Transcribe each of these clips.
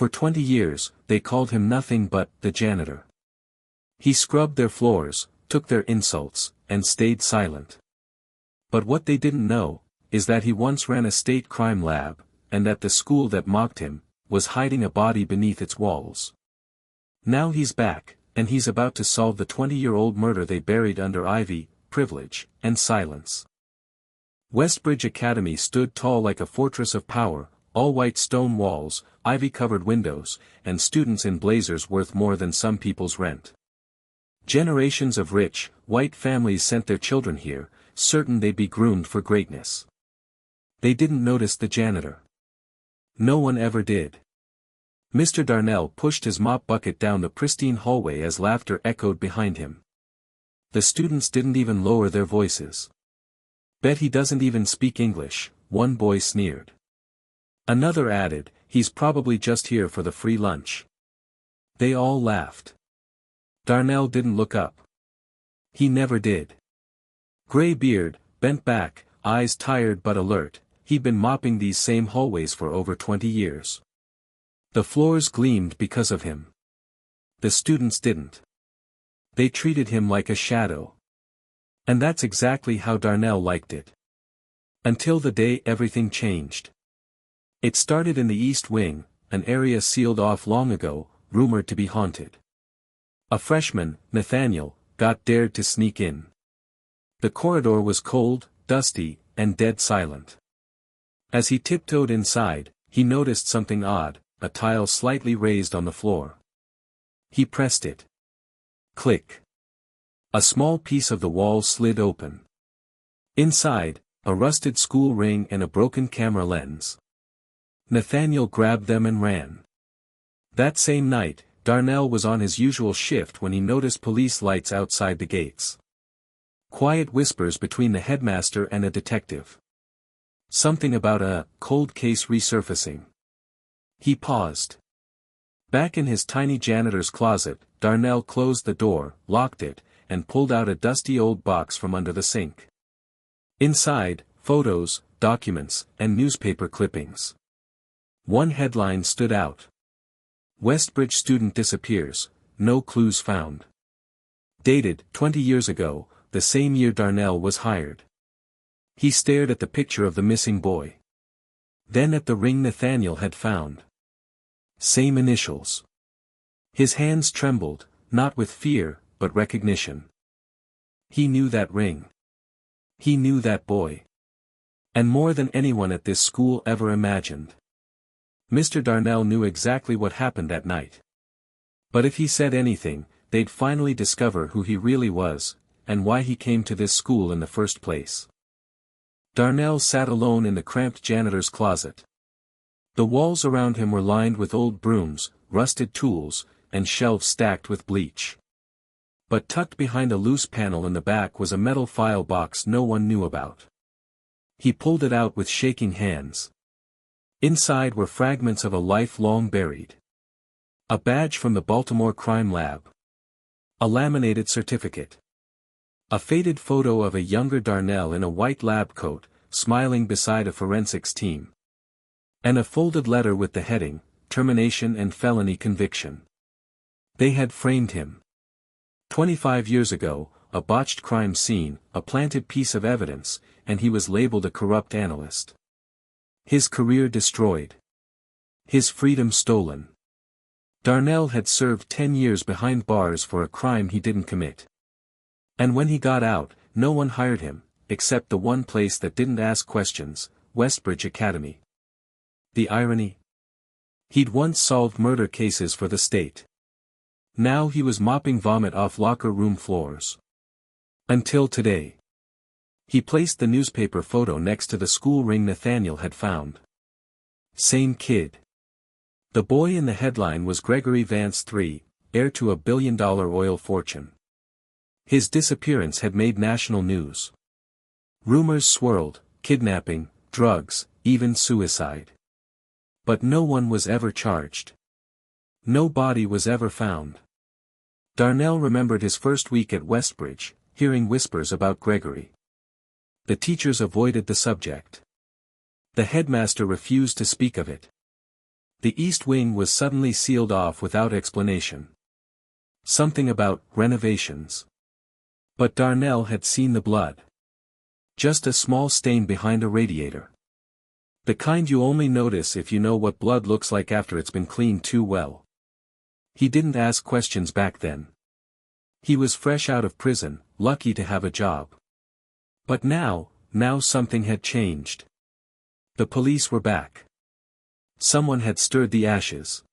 For 20 years, they called him nothing but the janitor. He scrubbed their floors, took their insults, and stayed silent. But what they didn't know, is that he once ran a state crime lab, and that the school that mocked him, was hiding a body beneath its walls. Now he's back, and he's about to solve the 20-year-old murder they buried under ivy, privilege, and silence. Westbridge Academy stood tall like a fortress of power, all white stone walls, ivy-covered windows, and students in blazers worth more than some people's rent. Generations of rich, white families sent their children here, certain they'd be groomed for greatness. They didn't notice the janitor. No one ever did. Mr. Darnell pushed his mop bucket down the pristine hallway as laughter echoed behind him. The students didn't even lower their voices. "Bet he doesn't even speak English," one boy sneered. Another added, "He's probably just here for the free lunch." They all laughed. Darnell didn't look up. He never did. Gray beard, bent back, eyes tired but alert, he'd been mopping these same hallways for over 20 years. The floors gleamed because of him. The students didn't. They treated him like a shadow. And that's exactly how Darnell liked it. Until the day everything changed. It started in the East Wing, an area sealed off long ago, rumored to be haunted. A freshman, Nathaniel, dared to sneak in. The corridor was cold, dusty, and dead silent. As he tiptoed inside, he noticed something odd, a tile slightly raised on the floor. He pressed it. Click. A small piece of the wall slid open. Inside, a rusted school ring and a broken camera lens. Nathaniel grabbed them and ran. That same night, Darnell was on his usual shift when he noticed police lights outside the gates. Quiet whispers between the headmaster and a detective. Something about a cold case resurfacing. He paused. Back in his tiny janitor's closet, Darnell closed the door, locked it, and pulled out a dusty old box from under the sink. Inside, photos, documents, and newspaper clippings. One headline stood out. Westbridge student disappears, no clues found. Dated 20 years ago, the same year Darnell was hired. He stared at the picture of the missing boy. Then at the ring Nathaniel had found. Same initials. His hands trembled, not with fear, but recognition. He knew that ring. He knew that boy. And more than anyone at this school ever imagined. Mr. Darnell knew exactly what happened that night. But if he said anything, they'd finally discover who he really was, and why he came to this school in the first place. Darnell sat alone in the cramped janitor's closet. The walls around him were lined with old brooms, rusted tools, and shelves stacked with bleach. But tucked behind a loose panel in the back was a metal file box no one knew about. He pulled it out with shaking hands. Inside were fragments of a life long buried. A badge from the Baltimore Crime Lab. A laminated certificate. A faded photo of a younger Darnell in a white lab coat, smiling beside a forensics team. And a folded letter with the heading, Termination and Felony Conviction. They had framed him. 25 years ago, a botched crime scene, a planted piece of evidence, and he was labeled a corrupt analyst. His career destroyed. His freedom stolen. Darnell had served 10 years behind bars for a crime he didn't commit. And when he got out, no one hired him, except the one place that didn't ask questions, Westbridge Academy. The irony? He'd once solved murder cases for the state. Now he was mopping vomit off locker room floors. Until today. He placed the newspaper photo next to the school ring Nathaniel had found. Same kid. The boy in the headline was Gregory Vance III, heir to a billion-dollar oil fortune. His disappearance had made national news. Rumors swirled, kidnapping, drugs, even suicide. But no one was ever charged. No body was ever found. Darnell remembered his first week at Westbridge, hearing whispers about Gregory. The teachers avoided the subject. The headmaster refused to speak of it. The east wing was suddenly sealed off without explanation. Something about renovations. But Darnell had seen the blood. Just a small stain behind a radiator. The kind you only notice if you know what blood looks like after it's been cleaned too well. He didn't ask questions back then. He was fresh out of prison, lucky to have a job. But now something had changed. The police were back. Someone had stirred the ashes.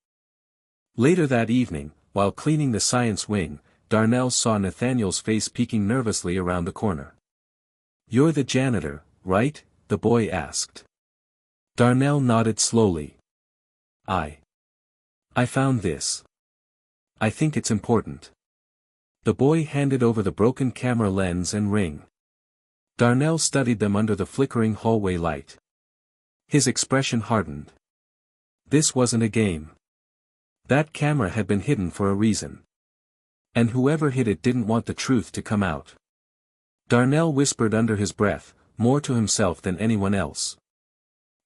Later that evening, while cleaning the science wing, Darnell saw Nathaniel's face peeking nervously around the corner. "You're the janitor, right?" the boy asked. Darnell nodded slowly. I found this. I think it's important." The boy handed over the broken camera lens and ring. Darnell studied them under the flickering hallway light. His expression hardened. This wasn't a game. That camera had been hidden for a reason. And whoever hid it didn't want the truth to come out. Darnell whispered under his breath, more to himself than anyone else.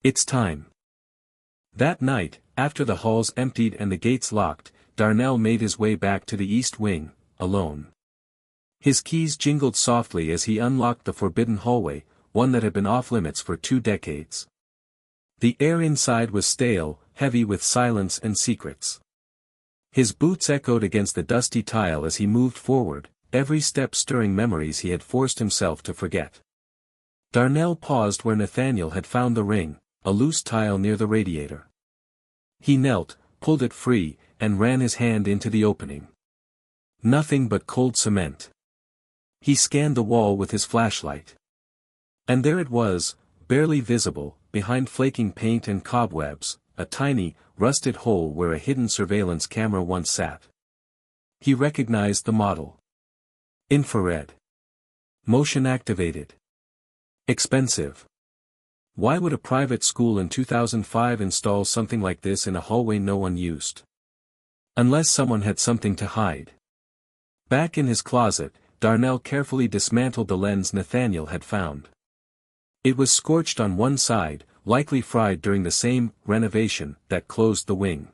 "It's time." That night, after the halls emptied and the gates locked, Darnell made his way back to the east wing, alone. His keys jingled softly as he unlocked the forbidden hallway, one that had been off-limits for 2 decades. The air inside was stale, heavy with silence and secrets. His boots echoed against the dusty tile as he moved forward, every step stirring memories he had forced himself to forget. Darnell paused where Nathaniel had found the ring, a loose tile near the radiator. He knelt, pulled it free, and ran his hand into the opening. Nothing but cold cement. He scanned the wall with his flashlight. And there it was, barely visible, behind flaking paint and cobwebs, a tiny, rusted hole where a hidden surveillance camera once sat. He recognized the model. Infrared. Motion activated. Expensive. Why would a private school in 2005 install something like this in a hallway no one used? Unless someone had something to hide. Back in his closet, Darnell carefully dismantled the lens Nathaniel had found. It was scorched on one side, likely fried during the same renovation that closed the wing.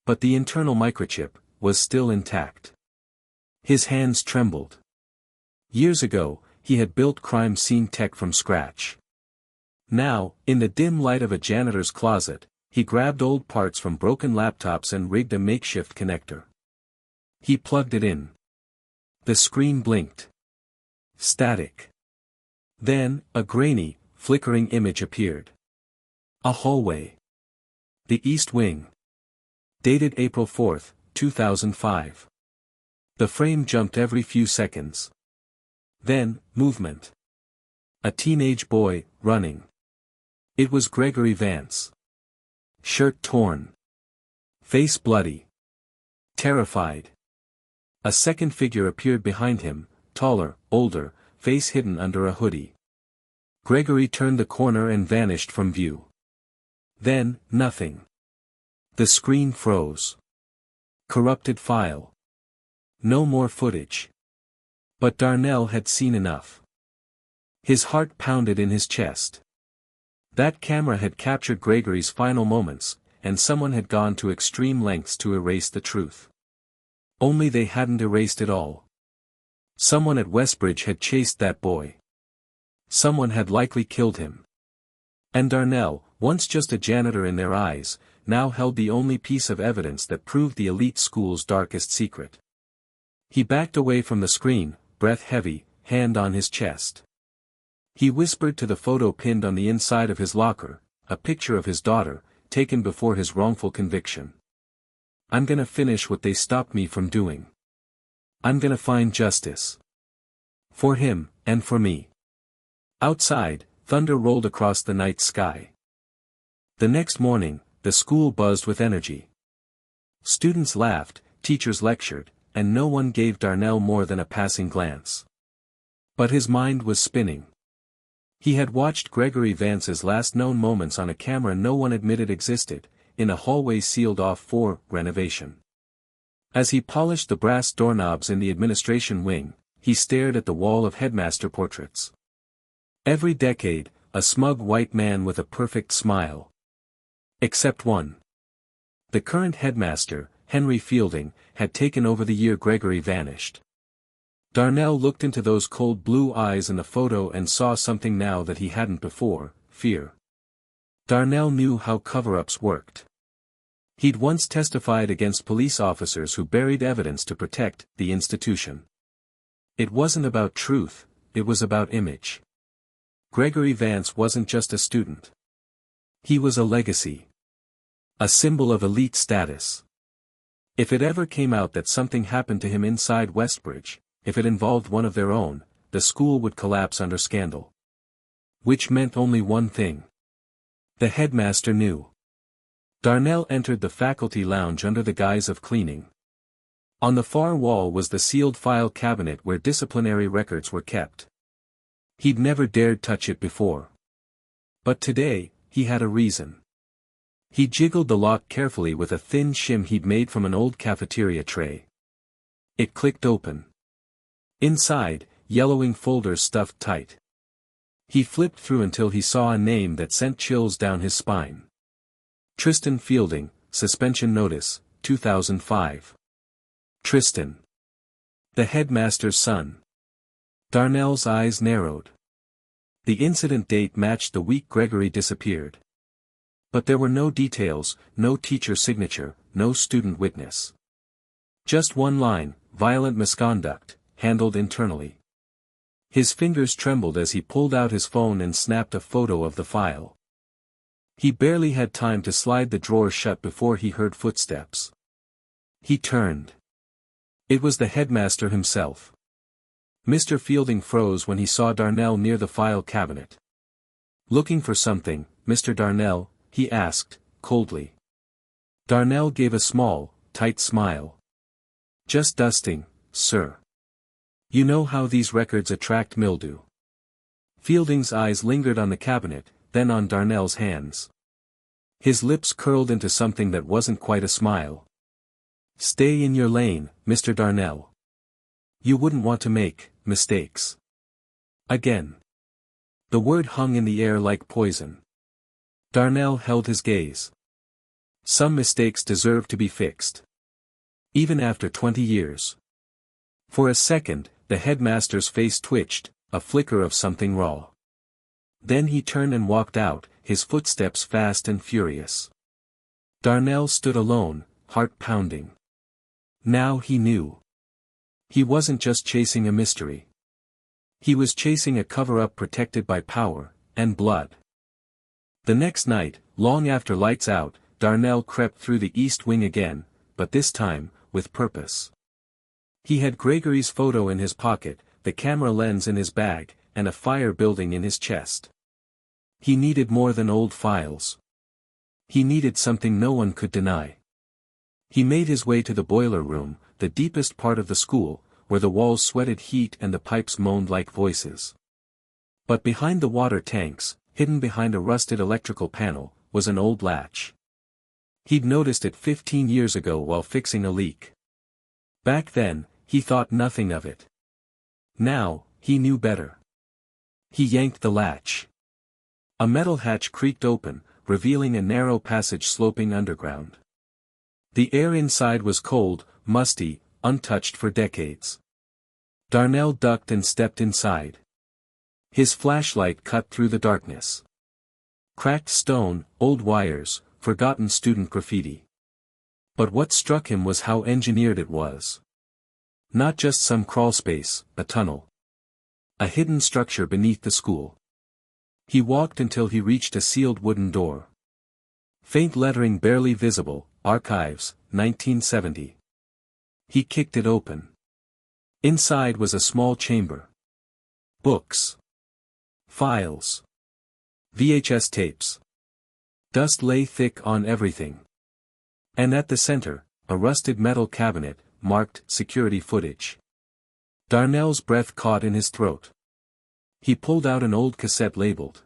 But the internal microchip was still intact. His hands trembled. Years ago, he had built crime scene tech from scratch. Now, in the dim light of a janitor's closet, he grabbed old parts from broken laptops and rigged a makeshift connector. He plugged it in. The screen blinked. Static. Then, a grainy, flickering image appeared. A hallway. The East Wing. Dated April 4, 2005. The frame jumped every few seconds. Then, movement. A teenage boy, running. It was Gregory Vance. Shirt torn. Face bloody. Terrified. A second figure appeared behind him, taller, older, face hidden under a hoodie. Gregory turned the corner and vanished from view. Then, nothing. The screen froze. Corrupted file. No more footage. But Darnell had seen enough. His heart pounded in his chest. That camera had captured Gregory's final moments, and someone had gone to extreme lengths to erase the truth. Only they hadn't erased it all. Someone at Westbridge had chased that boy. Someone had likely killed him. And Darnell, once just a janitor in their eyes, now held the only piece of evidence that proved the elite school's darkest secret. He backed away from the screen, breath heavy, hand on his chest. He whispered to the photo pinned on the inside of his locker, a picture of his daughter, taken before his wrongful conviction. "I'm gonna finish what they stopped me from doing. I'm gonna find justice. For him, and for me." Outside, thunder rolled across the night sky. The next morning, the school buzzed with energy. Students laughed, teachers lectured, and no one gave Darnell more than a passing glance. But his mind was spinning. He had watched Gregory Vance's last known moments on a camera no one admitted existed, in a hallway sealed off for renovation. As he polished the brass doorknobs in the administration wing, he stared at the wall of headmaster portraits. Every decade, a smug white man with a perfect smile. Except one. The current headmaster, Henry Fielding, had taken over the year Gregory vanished. Darnell looked into those cold blue eyes in the photo and saw something now that he hadn't before: fear. Darnell knew how cover-ups worked. He'd once testified against police officers who buried evidence to protect the institution. It wasn't about truth, it was about image. Gregory Vance wasn't just a student. He was a legacy. A symbol of elite status. If it ever came out that something happened to him inside Westbridge, if it involved one of their own, the school would collapse under scandal. Which meant only one thing. The headmaster knew. Darnell entered the faculty lounge under the guise of cleaning. On the far wall was the sealed file cabinet where disciplinary records were kept. He'd never dared touch it before. But today, he had a reason. He jiggled the lock carefully with a thin shim he'd made from an old cafeteria tray. It clicked open. Inside, yellowing folders stuffed tight. He flipped through until he saw a name that sent chills down his spine. Tristan Fielding, suspension notice, 2005. Tristan. The headmaster's son. Darnell's eyes narrowed. The incident date matched the week Gregory disappeared. But there were no details, no teacher signature, no student witness. Just one line: violent misconduct, handled internally. His fingers trembled as he pulled out his phone and snapped a photo of the file. He barely had time to slide the drawer shut before he heard footsteps. He turned. It was the headmaster himself. Mr. Fielding froze when he saw Darnell near the file cabinet. "Looking for something, Mr. Darnell?" he asked, coldly. Darnell gave a small, tight smile. "Just dusting, sir. You know how these records attract mildew." Fielding's eyes lingered on the cabinet, then on Darnell's hands. His lips curled into something that wasn't quite a smile. "Stay in your lane, Mr. Darnell. You wouldn't want to make mistakes. Again." The word hung in the air like poison. Darnell held his gaze. Some mistakes deserve to be fixed. Even after 20 years. For a second, the headmaster's face twitched, a flicker of something raw. Then he turned and walked out, his footsteps fast and furious. Darnell stood alone, heart pounding. Now he knew. He wasn't just chasing a mystery. He was chasing a cover-up protected by power and blood. The next night, long after lights out, Darnell crept through the East Wing again, but this time, with purpose. He had Gregory's photo in his pocket, the camera lens in his bag, and a fire building in his chest. He needed more than old files. He needed something no one could deny. He made his way to the boiler room, the deepest part of the school, where the walls sweated heat and the pipes moaned like voices. But behind the water tanks, hidden behind a rusted electrical panel, was an old latch. He'd noticed it 15 years ago while fixing a leak. Back then, he thought nothing of it. Now, he knew better. He yanked the latch. A metal hatch creaked open, revealing a narrow passage sloping underground. The air inside was cold, musty, untouched for decades. Darnell ducked and stepped inside. His flashlight cut through the darkness. Cracked stone, old wires, forgotten student graffiti. But what struck him was how engineered it was. Not just some crawlspace, a tunnel. A hidden structure beneath the school. He walked until he reached a sealed wooden door. Faint lettering barely visible, Archives, 1970. He kicked it open. Inside was a small chamber. Books. Files. VHS tapes. Dust lay thick on everything. And at the center, a rusted metal cabinet, marked security footage. Darnell's breath caught in his throat. He pulled out an old cassette labeled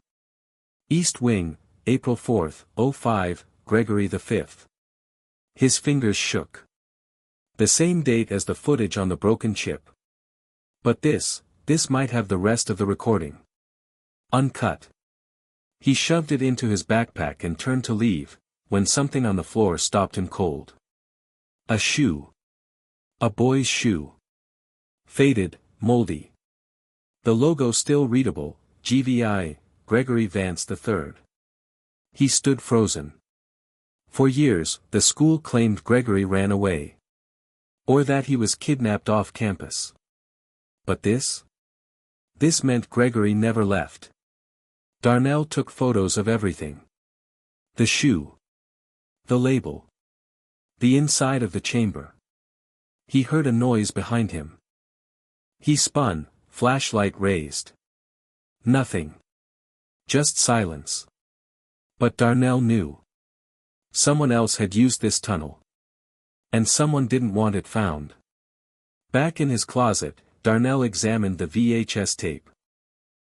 East Wing, April 4, 05, Gregory V. His fingers shook. The same date as the footage on the broken chip. But this might have the rest of the recording. Uncut. He shoved it into his backpack and turned to leave, when something on the floor stopped him cold. A shoe. A boy's shoe. Faded, moldy. The logo still readable, GVI, Gregory Vance III. He stood frozen. For years, the school claimed Gregory ran away. Or that he was kidnapped off campus. But this? This meant Gregory never left. Darnell took photos of everything. The shoe. The label. The inside of the chamber. He heard a noise behind him. He spun, flashlight raised. Nothing. Just silence. But Darnell knew. Someone else had used this tunnel. And someone didn't want it found. Back in his closet, Darnell examined the VHS tape.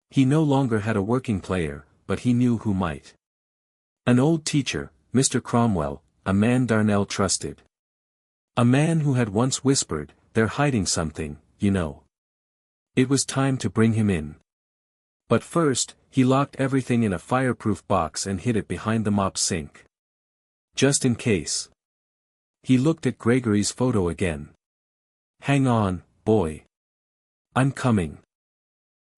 He no longer had a working player, but he knew who might. An old teacher, Mr. Cromwell, a man Darnell trusted. A man who had once whispered, "They're hiding something, you know." It was time to bring him in. But first, he locked everything in a fireproof box and hid it behind the mop sink. Just in case. He looked at Gregory's photo again. "Hang on, boy. I'm coming."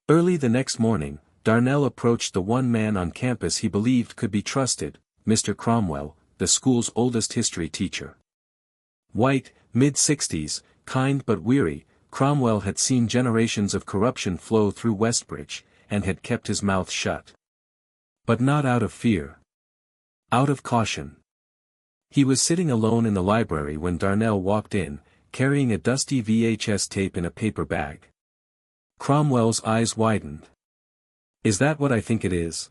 Early the next morning, Darnell approached the one man on campus he believed could be trusted, Mr. Cromwell, the school's oldest history teacher. White, mid-60s, kind but weary, Cromwell had seen generations of corruption flow through Westbridge, and had kept his mouth shut. But not out of fear. Out of caution. He was sitting alone in the library when Darnell walked in, carrying a dusty VHS tape in a paper bag. Cromwell's eyes widened. "Is that what I think it is?"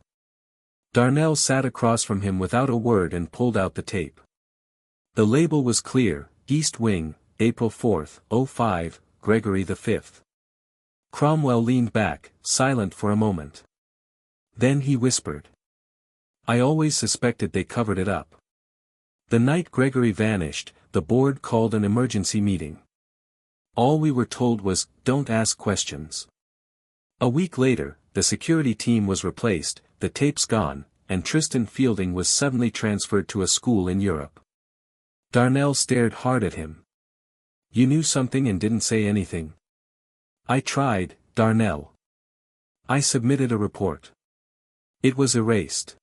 Darnell sat across from him without a word and pulled out the tape. The label was clear, East Wing, April 4, 05, Gregory V. Cromwell leaned back, silent for a moment. Then he whispered. "I always suspected they covered it up." The night Gregory vanished, the board called an emergency meeting. All we were told was, "Don't ask questions." A week later, the security team was replaced, the tapes gone, and Tristan Fielding was suddenly transferred to a school in Europe. Darnell stared hard at him. "You knew something and didn't say anything." "I tried, Darnell. I submitted a report. It was erased.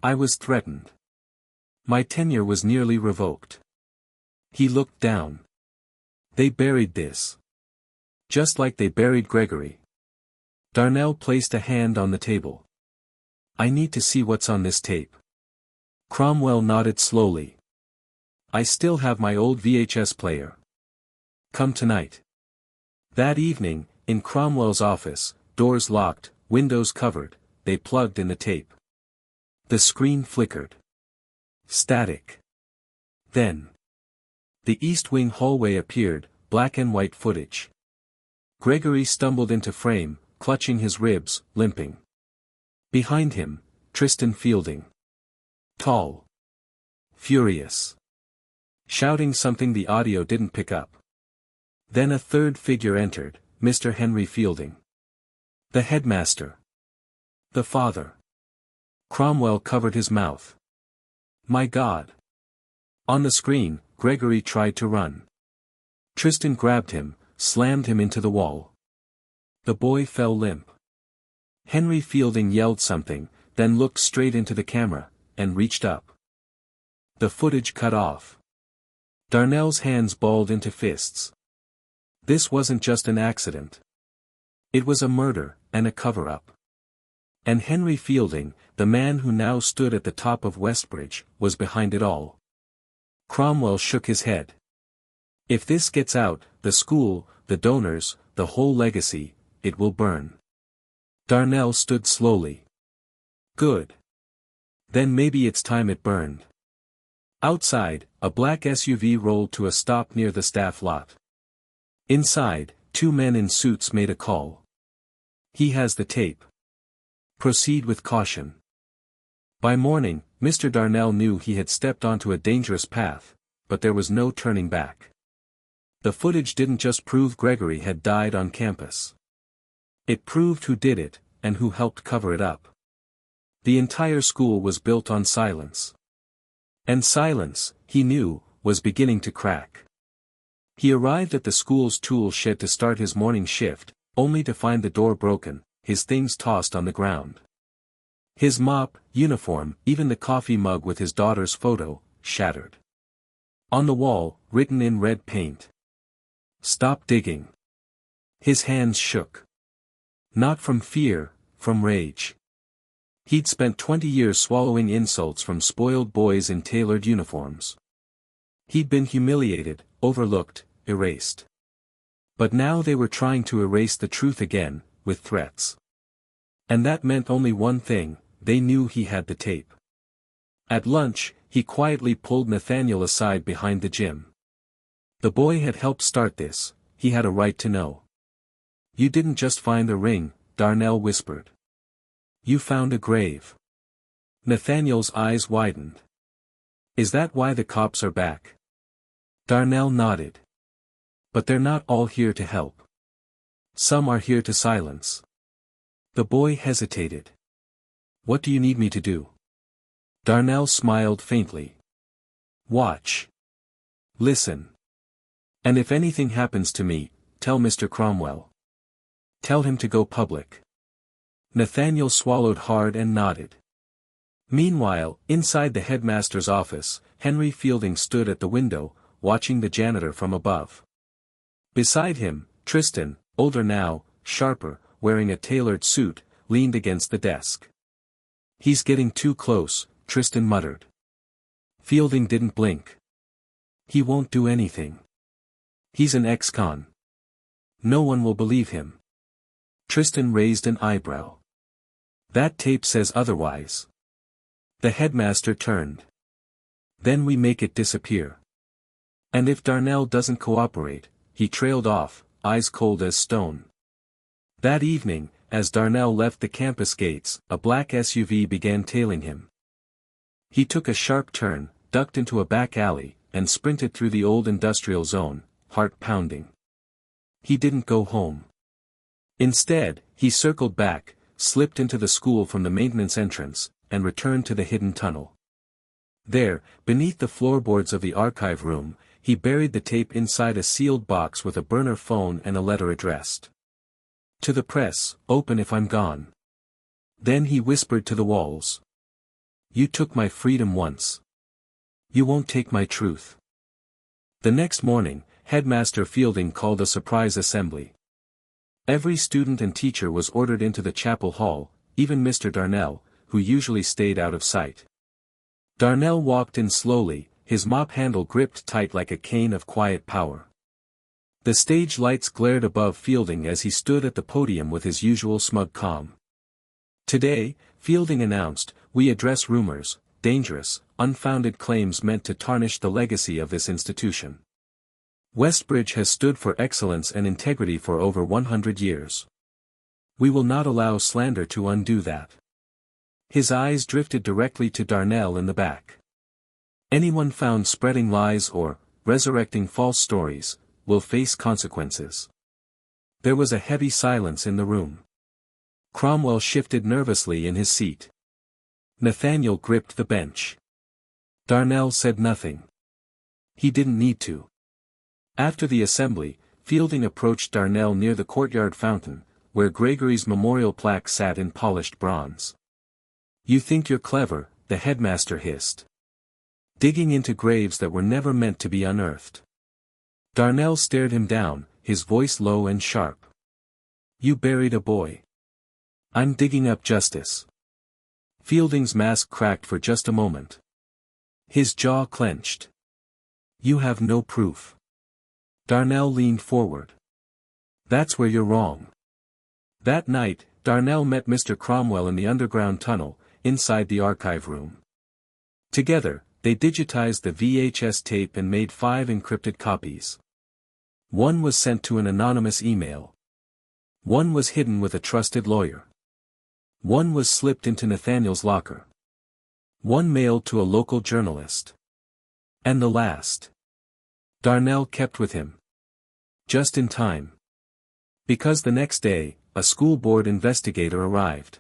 I was threatened. My tenure was nearly revoked." He looked down. "They buried this. Just like they buried Gregory." Darnell placed a hand on the table. "I need to see what's on this tape." Cromwell nodded slowly. "I still have my old VHS player. Come tonight." That evening, in Cromwell's office, doors locked, windows covered, they plugged in the tape. The screen flickered. Static. Then. The East Wing hallway appeared, black and white footage. Gregory stumbled into frame, clutching his ribs, limping. Behind him, Tristan Fielding. Tall. Furious. Shouting something the audio didn't pick up. Then a third figure entered, Mr. Henry Fielding. The headmaster. The father. Cromwell covered his mouth. "My God." On the screen, Gregory tried to run. Tristan grabbed him, slammed him into the wall. The boy fell limp. Henry Fielding yelled something, then looked straight into the camera, and reached up. The footage cut off. Darnell's hands balled into fists. This wasn't just an accident. It was a murder, and a cover-up. And Henry Fielding, the man who now stood at the top of Westbridge, was behind it all. Cromwell shook his head. "If this gets out, the school, the donors, the whole legacy, it will burn." Darnell stood slowly. "Good. Then maybe it's time it burned." Outside, a black SUV rolled to a stop near the staff lot. Inside, two men in suits made a call. "He has the tape. Proceed with caution." By morning, Mr. Darnell knew he had stepped onto a dangerous path, but there was no turning back. The footage didn't just prove Gregory had died on campus. It proved who did it, and who helped cover it up. The entire school was built on silence. And silence, he knew, was beginning to crack. He arrived at the school's tool shed to start his morning shift, only to find the door broken, his things tossed on the ground. His mop, uniform, even the coffee mug with his daughter's photo, shattered. On the wall, written in red paint. "Stop digging." His hands shook. Not from fear, from rage. He'd spent 20 years swallowing insults from spoiled boys in tailored uniforms. He'd been humiliated, overlooked, erased. But now they were trying to erase the truth again, with threats. And that meant only one thing: they knew he had the tape. At lunch, he quietly pulled Nathaniel aside behind the gym. The boy had helped start this, he had a right to know. "You didn't just find a ring," Darnell whispered. "You found a grave." Nathaniel's eyes widened. "Is that why the cops are back?" Darnell nodded. "But they're not all here to help. Some are here to silence." The boy hesitated. "What do you need me to do?" Darnell smiled faintly. "Watch. Listen. And if anything happens to me, tell Mr. Cromwell. Tell him to go public." Nathaniel swallowed hard and nodded. Meanwhile, inside the headmaster's office, Henry Fielding stood at the window, watching the janitor from above. Beside him, Tristan, older now, sharper, wearing a tailored suit, leaned against the desk. "He's getting too close," Tristan muttered. Fielding didn't blink. "He won't do anything. He's an ex-con. No one will believe him." Tristan raised an eyebrow. "That tape says otherwise." The headmaster turned. "Then we make it disappear. And if Darnell doesn't cooperate," he trailed off, eyes cold as stone. That evening, as Darnell left the campus gates, a black SUV began tailing him. He took a sharp turn, ducked into a back alley, and sprinted through the old industrial zone, heart pounding. He didn't go home. Instead, he circled back, slipped into the school from the maintenance entrance, and returned to the hidden tunnel. There, beneath the floorboards of the archive room, he buried the tape inside a sealed box with a burner phone and a letter addressed to the press, "Open if I'm gone." Then he whispered to the walls. "You took my freedom once. You won't take my truth." The next morning, Headmaster Fielding called a surprise assembly. Every student and teacher was ordered into the chapel hall, even Mr. Darnell, who usually stayed out of sight. Darnell walked in slowly, his mop handle gripped tight like a cane of quiet power. The stage lights glared above Fielding as he stood at the podium with his usual smug calm. "Today," Fielding announced, "we address rumors, dangerous, unfounded claims meant to tarnish the legacy of this institution. Westbridge has stood for excellence and integrity for over 100 years. We will not allow slander to undo that." His eyes drifted directly to Darnell in the back. "Anyone found spreading lies or resurrecting false stories will face consequences." There was a heavy silence in the room. Cromwell shifted nervously in his seat. Nathaniel gripped the bench. Darnell said nothing. He didn't need to. After the assembly, Fielding approached Darnell near the courtyard fountain, where Gregory's memorial plaque sat in polished bronze. "You think you're clever," the headmaster hissed. "Digging into graves that were never meant to be unearthed." Darnell stared him down, his voice low and sharp. "You buried a boy. I'm digging up justice." Fielding's mask cracked for just a moment. His jaw clenched. "You have no proof." Darnell leaned forward. "That's where you're wrong." That night, Darnell met Mr. Cromwell in the underground tunnel, inside the archive room. Together, they digitized the VHS tape and made 5 encrypted copies. One was sent to an anonymous email. One was hidden with a trusted lawyer. One was slipped into Nathaniel's locker. One mailed to a local journalist. And the last, Darnell kept with him. Just in time. Because the next day, a school board investigator arrived.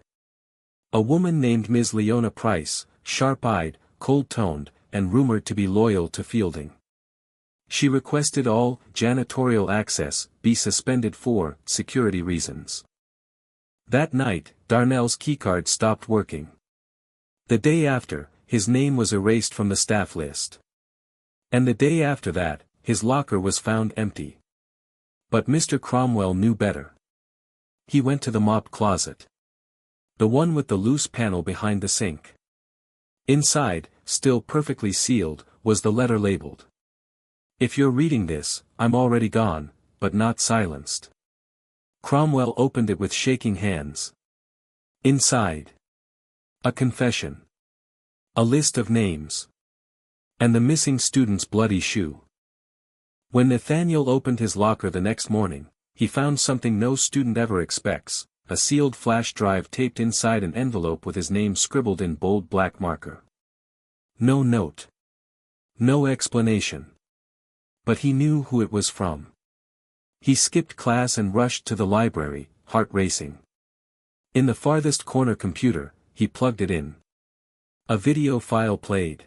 A woman named Ms. Leona Price, sharp-eyed, cold-toned, and rumored to be loyal to Fielding. She requested all janitorial access be suspended for security reasons. That night, Darnell's keycard stopped working. The day after, his name was erased from the staff list. And the day after that, his locker was found empty. But Mr. Cromwell knew better. He went to the mop closet. The one with the loose panel behind the sink. Inside, still perfectly sealed, was the letter labeled. "If you're reading this, I'm already gone, but not silenced." Cromwell opened it with shaking hands. Inside. A confession. A list of names. And the missing student's bloody shoe. When Nathaniel opened his locker the next morning, he found something no student ever expects, a sealed flash drive taped inside an envelope with his name scribbled in bold black marker. No note. No explanation. But he knew who it was from. He skipped class and rushed to the library, heart racing. In the farthest corner computer, he plugged it in. A video file played.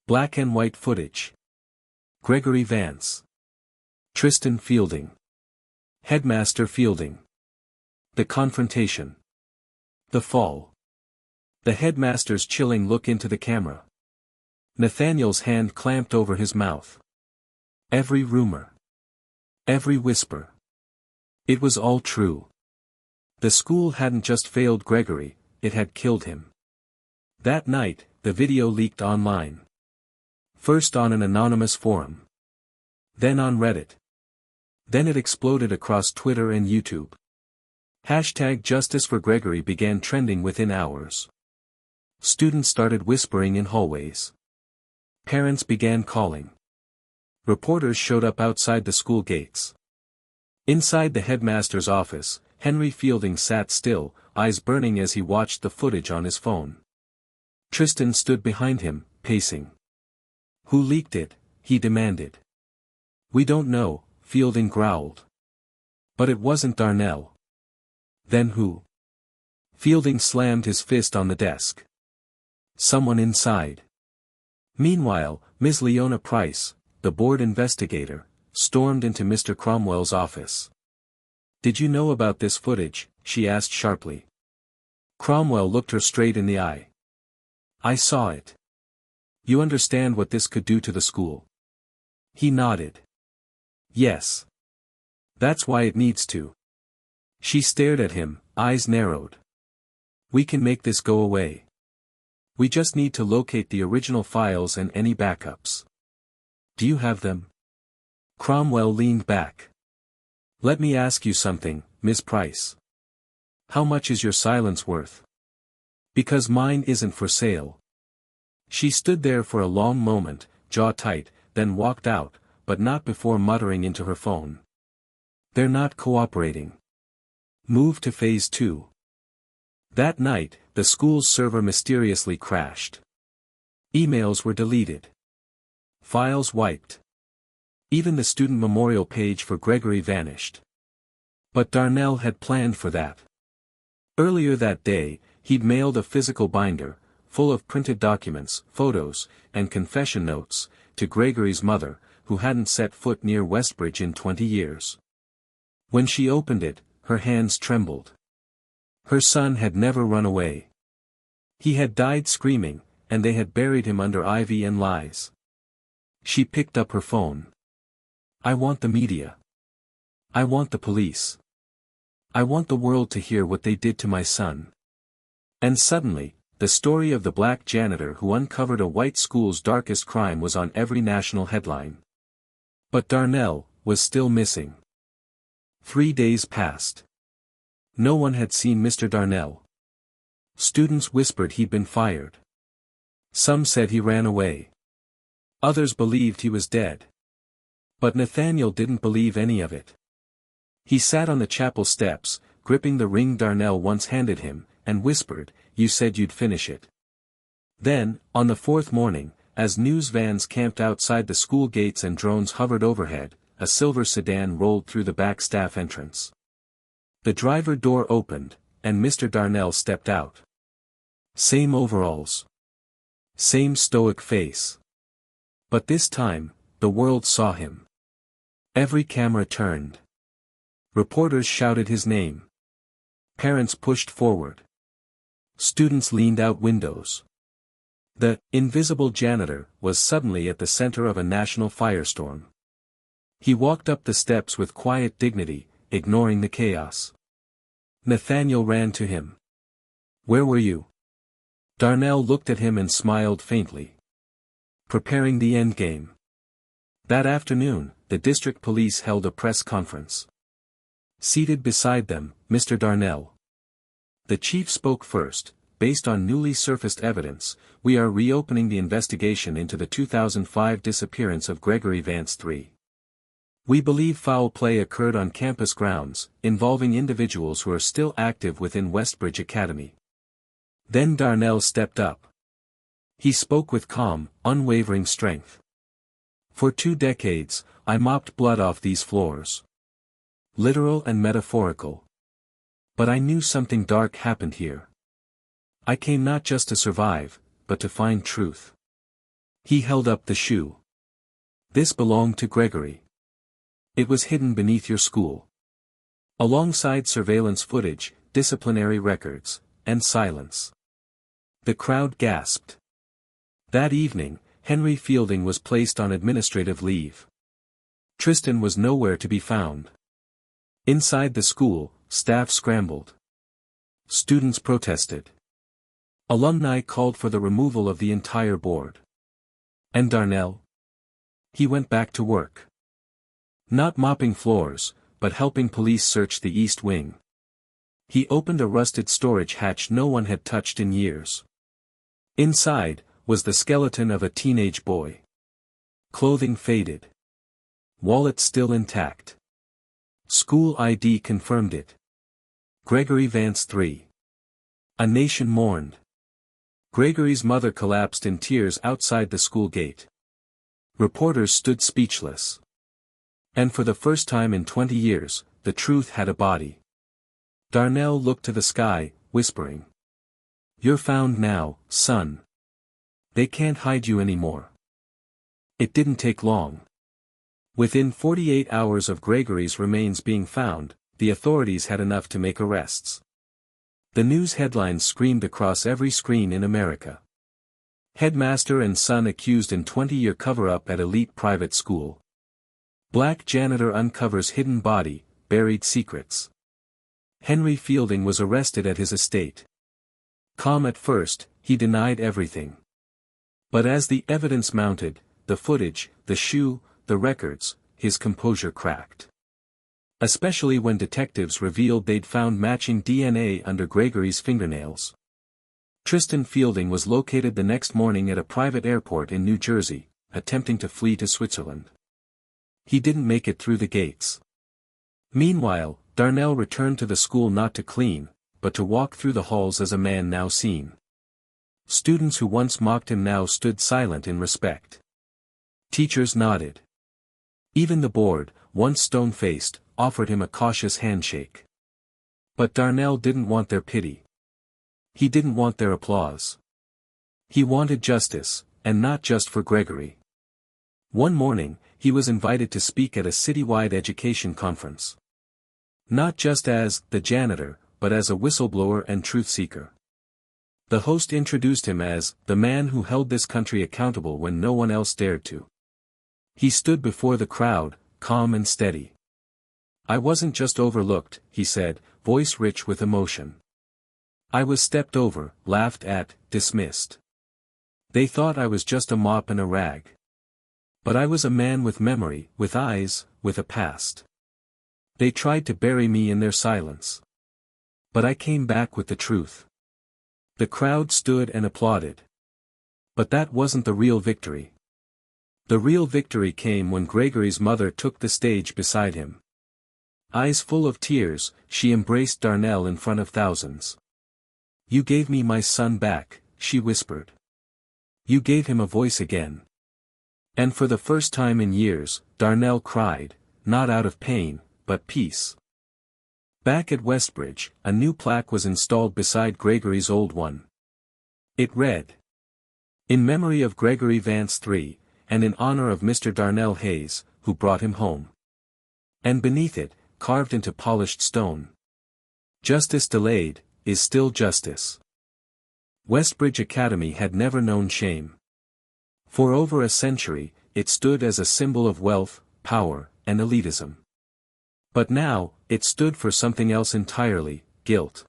Black and white footage. Gregory Vance. Tristan Fielding. Headmaster Fielding. The confrontation. The fall. The headmaster's chilling look into the camera. Nathaniel's hand clamped over his mouth. Every rumor. Every whisper. It was all true. The school hadn't just failed Gregory, it had killed him. That night, the video leaked online. First on an anonymous forum. Then on Reddit. Then it exploded across Twitter and YouTube. Hashtag Justice for Gregory began trending within hours. Students started whispering in hallways. Parents began calling. Reporters showed up outside the school gates. Inside the headmaster's office, Henry Fielding sat still, eyes burning as he watched the footage on his phone. Tristan stood behind him, pacing. "Who leaked it?" he demanded. "We don't know," Fielding growled. "But it wasn't Darnell." "Then who?" Fielding slammed his fist on the desk. "Someone inside." Meanwhile, Ms. Leona Price, the board investigator, stormed into Mr. Cromwell's office. "Did you know about this footage?" she asked sharply. Cromwell looked her straight in the eye. "I saw it. You understand what this could do to the school?" He nodded. "Yes. That's why it needs to." She stared at him, eyes narrowed. "We can make this go away. We just need to locate the original files and any backups. Do you have them?" Cromwell leaned back. "Let me ask you something, Miss Price. How much is your silence worth? Because mine isn't for sale." She stood there for a long moment, jaw tight, then walked out, but not before muttering into her phone. "They're not cooperating. Move to phase 2. That night, the school's server mysteriously crashed. Emails were deleted. Files wiped. Even the student memorial page for Gregory vanished. But Darnell had planned for that. Earlier that day, he'd mailed a physical binder, full of printed documents, photos, and confession notes, to Gregory's mother, who hadn't set foot near Westbridge in 20 years. When she opened it, her hands trembled. Her son had never run away. He had died screaming, and they had buried him under ivy and lies. She picked up her phone. "I want the media. I want the police. I want the world to hear what they did to my son." And suddenly, the story of the black janitor who uncovered a white school's darkest crime was on every national headline. But Darnell was still missing. 3 days passed. No one had seen Mr. Darnell. Students whispered he'd been fired. Some said he ran away. Others believed he was dead. But Nathaniel didn't believe any of it. He sat on the chapel steps, gripping the ring Darnell once handed him, and whispered, "You said you'd finish it." Then, on the 4th morning, as news vans camped outside the school gates and drones hovered overhead, a silver sedan rolled through the back staff entrance. The driver door opened, and Mr. Darnell stepped out. Same overalls. Same stoic face. But this time, the world saw him. Every camera turned. Reporters shouted his name. Parents pushed forward. Students leaned out windows. The invisible janitor was suddenly at the center of a national firestorm. He walked up the steps with quiet dignity, ignoring the chaos. Nathaniel ran to him. "Where were you?" Darnell looked at him and smiled faintly. "Preparing the endgame." That afternoon, the district police held a press conference. Seated beside them, Mr. Darnell. The chief spoke first. "Based on newly surfaced evidence, we are reopening the investigation into the 2005 disappearance of Gregory Vance III. We believe foul play occurred on campus grounds, involving individuals who are still active within Westbridge Academy." Then Darnell stepped up. He spoke with calm, unwavering strength. "For 2 decades, I mopped blood off these floors. Literal and metaphorical. But I knew something dark happened here. I came not just to survive, but to find truth." He held up the shoe. "This belonged to Gregory. It was hidden beneath your school. Alongside surveillance footage, disciplinary records, and silence." The crowd gasped. That evening, Henry Fielding was placed on administrative leave. Tristan was nowhere to be found. Inside the school, staff scrambled. Students protested. Alumni called for the removal of the entire board. And Darnell? He went back to work. Not mopping floors, but helping police search the East Wing. He opened a rusted storage hatch no one had touched in years. Inside, was the skeleton of a teenage boy. Clothing faded. Wallet still intact. School ID confirmed it. Gregory Vance III. A nation mourned. Gregory's mother collapsed in tears outside the school gate. Reporters stood speechless. And for the first time in 20 years, the truth had a body. Darnell looked to the sky, whispering. "You're found now, son. They can't hide you anymore." It didn't take long. Within 48 hours of Gregory's remains being found, the authorities had enough to make arrests. The news headlines screamed across every screen in America. Headmaster and son accused in 20-year cover-up at elite private school. Black janitor uncovers hidden body, buried secrets. Henry Fielding was arrested at his estate. Calm at first, he denied everything. But as the evidence mounted, the footage, the shoe, the records, his composure cracked. Especially when detectives revealed they'd found matching DNA under Gregory's fingernails. Tristan Fielding was located the next morning at a private airport in New Jersey, attempting to flee to Switzerland. He didn't make it through the gates. Meanwhile, Darnell returned to the school not to clean, but to walk through the halls as a man now seen. Students who once mocked him now stood silent in respect. Teachers nodded. Even the board, once stone-faced, offered him a cautious handshake. But Darnell didn't want their pity. He didn't want their applause. He wanted justice, and not just for Gregory. One morning, he was invited to speak at a citywide education conference. Not just as the janitor, but as a whistleblower and truth seeker. The host introduced him as the man who held this country accountable when no one else dared to. He stood before the crowd, calm and steady. "I wasn't just overlooked," he said, voice rich with emotion. "I was stepped over, laughed at, dismissed. They thought I was just a mop and a rag. But I was a man with memory, with eyes, with a past. They tried to bury me in their silence. But I came back with the truth." The crowd stood and applauded. But that wasn't the real victory. The real victory came when Gregory's mother took the stage beside him. Eyes full of tears, she embraced Darnell in front of thousands. "You gave me my son back," she whispered. "You gave him a voice again." And for the first time in years, Darnell cried, not out of pain, but peace. Back at Westbridge, a new plaque was installed beside Gregory's old one. It read, In memory of Gregory Vance III, and in honor of Mr. Darnell Hayes, who brought him home. And beneath it, carved into polished stone. Justice delayed, is still justice. Westbridge Academy had never known shame. For over a century, it stood as a symbol of wealth, power, and elitism. But now, it stood for something else entirely, guilt.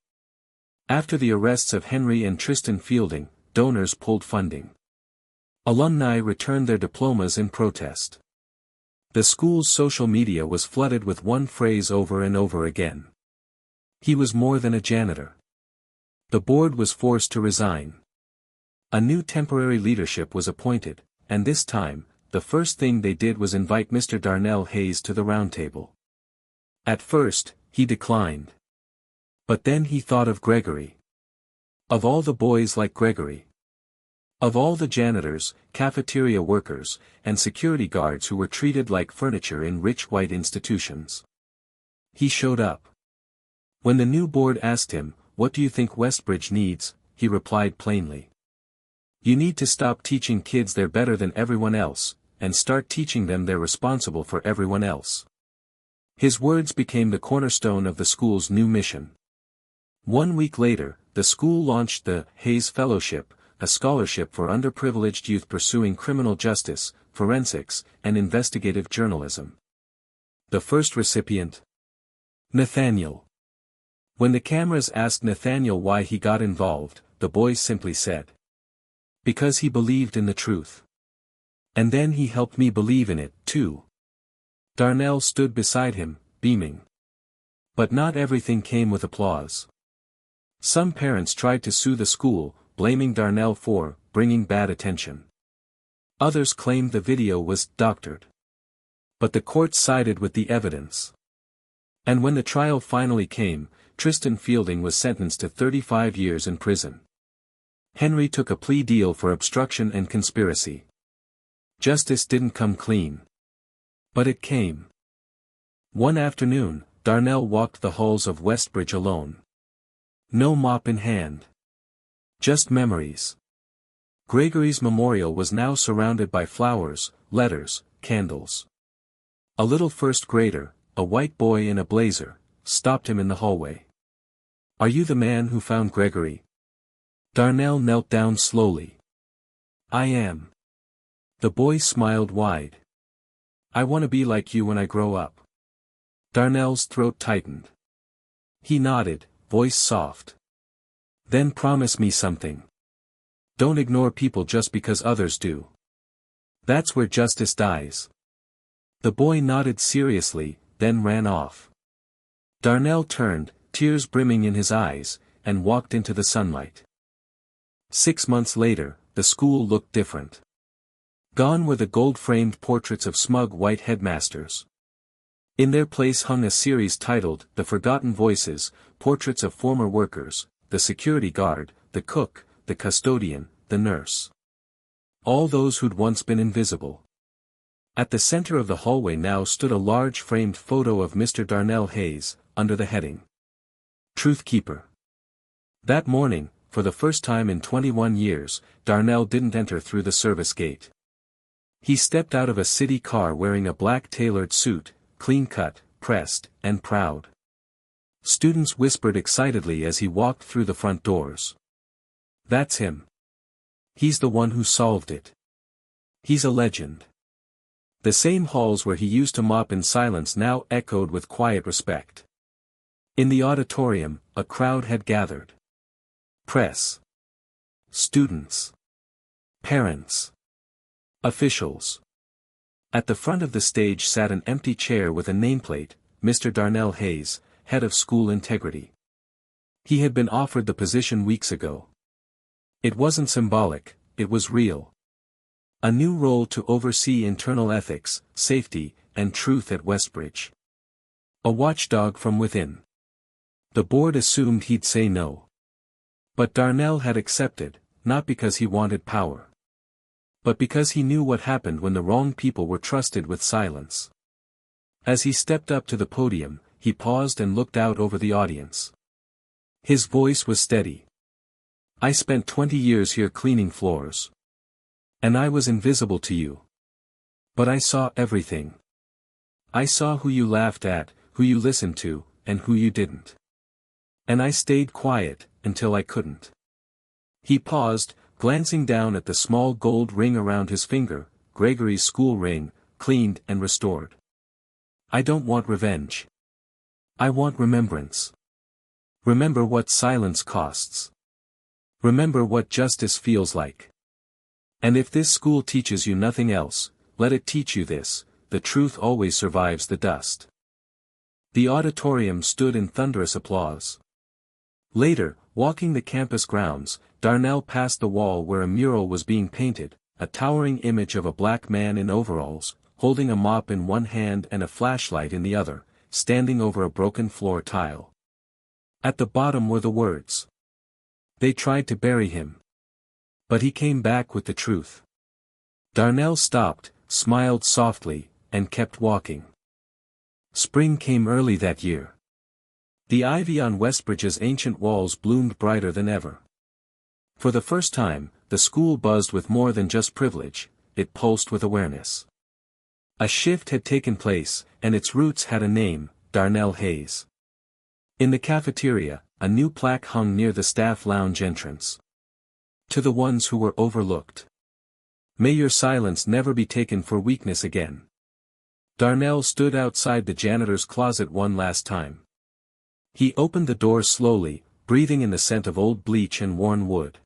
After the arrests of Henry and Tristan Fielding, donors pulled funding. Alumni returned their diplomas in protest. The school's social media was flooded with one phrase over and over again. He was more than a janitor. The board was forced to resign. A new temporary leadership was appointed, and this time, the first thing they did was invite Mr. Darnell Hayes to the roundtable. At first, he declined. But then he thought of Gregory. Of all the boys like Gregory. Of all the janitors, cafeteria workers, and security guards who were treated like furniture in rich white institutions. He showed up. When the new board asked him, "What do you think Westbridge needs?" he replied plainly. "You need to stop teaching kids they're better than everyone else, and start teaching them they're responsible for everyone else." His words became the cornerstone of the school's new mission. 1 week later, the school launched the Hayes Fellowship, a scholarship for underprivileged youth pursuing criminal justice, forensics, and investigative journalism. The first recipient? Nathaniel. When the cameras asked Nathaniel why he got involved, the boy simply said, "Because he believed in the truth. And then he helped me believe in it, too." Darnell stood beside him, beaming. But not everything came with applause. Some parents tried to sue the school, blaming Darnell for bringing bad attention. Others claimed the video was doctored. But the court sided with the evidence. And when the trial finally came, Tristan Fielding was sentenced to 35 years in prison. Henry took a plea deal for obstruction and conspiracy. Justice didn't come clean. But it came. One afternoon, Darnell walked the halls of Westbridge alone. No mop in hand. Just memories. Gregory's memorial was now surrounded by flowers, letters, candles. A little first grader, a white boy in a blazer, stopped him in the hallway. "Are you the man who found Gregory?" Darnell knelt down slowly. "I am." The boy smiled wide. "I want to be like you when I grow up." Darnell's throat tightened. He nodded, voice soft. "Then promise me something. Don't ignore people just because others do. That's where justice dies." The boy nodded seriously, then ran off. Darnell turned, tears brimming in his eyes, and walked into the sunlight. 6 months later, the school looked different. Gone were the gold-framed portraits of smug white headmasters. In their place hung a series titled The Forgotten Voices, portraits of former workers, the security guard, the cook, the custodian, the nurse. All those who'd once been invisible. At the center of the hallway now stood a large framed photo of Mr. Darnell Hayes, under the heading Truth Keeper. That morning, for the first time in 21 years, Darnell didn't enter through the service gate. He stepped out of a city car wearing a black tailored suit, clean-cut, pressed, and proud. Students whispered excitedly as he walked through the front doors. "That's him. He's the one who solved it. He's a legend." The same halls where he used to mop in silence now echoed with quiet respect. In the auditorium, a crowd had gathered. Press. Students. Parents. Officials. At the front of the stage sat an empty chair with a nameplate, Mr. Darnell Hayes, head of school integrity. He had been offered the position weeks ago. It wasn't symbolic, it was real. A new role to oversee internal ethics, safety, and truth at Westbridge. A watchdog from within. The board assumed he'd say no. But Darnell had accepted, not because he wanted power. But because he knew what happened when the wrong people were trusted with silence. As he stepped up to the podium, he paused and looked out over the audience. His voice was steady. "I spent 20 years here cleaning floors. And I was invisible to you. But I saw everything. I saw who you laughed at, who you listened to, and who you didn't. And I stayed quiet, until I couldn't. He paused, glancing down at the small gold ring around his finger, Gregory's school ring, cleaned and restored. I don't want revenge. I want remembrance. Remember what silence costs. Remember what justice feels like. And if this school teaches you nothing else, let it teach you this: the truth always survives the dust. The auditorium stood in thunderous applause. Later, walking the campus grounds, Darnell passed the wall where a mural was being painted, a towering image of a black man in overalls, holding a mop in one hand and a flashlight in the other, standing over a broken floor tile. At the bottom were the words. They tried to bury him. But he came back with the truth. Darnell stopped, smiled softly, and kept walking. Spring came early that year. The ivy on Westbridge's ancient walls bloomed brighter than ever. For the first time, the school buzzed with more than just privilege, it pulsed with awareness. A shift had taken place, and its roots had a name: Darnell Hayes. In the cafeteria, a new plaque hung near the staff lounge entrance. To the ones who were overlooked. May your silence never be taken for weakness again. Darnell stood outside the janitor's closet one last time. He opened the door slowly, breathing in the scent of old bleach and worn wood.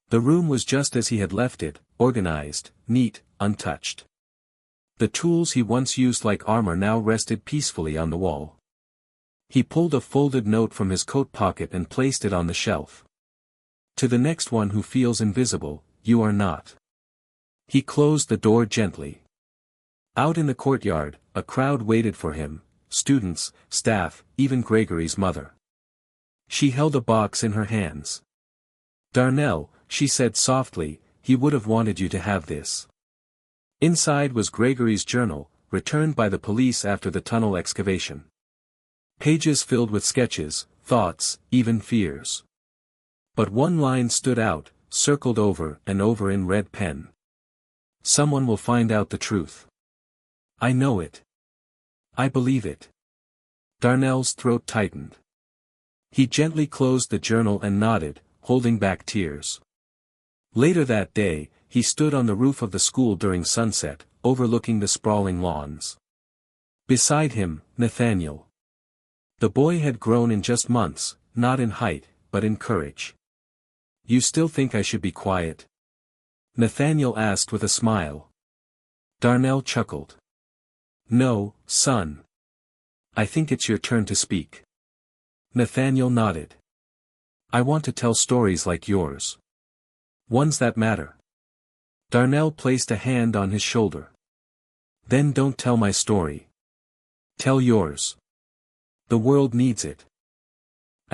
The room was just as he had left it, organized, neat, untouched. The tools he once used like armor now rested peacefully on the wall. He pulled a folded note from his coat pocket and placed it on the shelf. To the next one who feels invisible, you are not. He closed the door gently. Out in the courtyard, a crowd waited for him, students, staff, even Gregory's mother. She held a box in her hands. Darnell, she said softly, he would have wanted you to have this. Inside was Gregory's journal, returned by the police after the tunnel excavation. Pages filled with sketches, thoughts, even fears. But one line stood out, circled over and over in red pen. Someone will find out the truth. I know it. I believe it. Darnell's throat tightened. He gently closed the journal and nodded, holding back tears. Later that day, he stood on the roof of the school during sunset, overlooking the sprawling lawns. Beside him, Nathaniel. The boy had grown in just months, not in height, but in courage. You still think I should be quiet? Nathaniel asked with a smile. Darnell chuckled. No, son. I think it's your turn to speak. Nathaniel nodded. I want to tell stories like yours. Ones that matter. Darnell placed a hand on his shoulder. Then don't tell my story. Tell yours. The world needs it.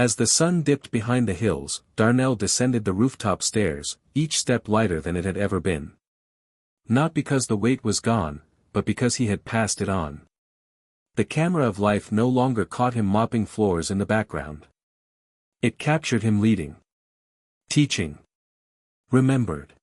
As the sun dipped behind the hills, Darnell descended the rooftop stairs, each step lighter than it had ever been. Not because the weight was gone, but because he had passed it on. The camera of life no longer caught him mopping floors in the background. It captured him leading. Teaching. Remembered.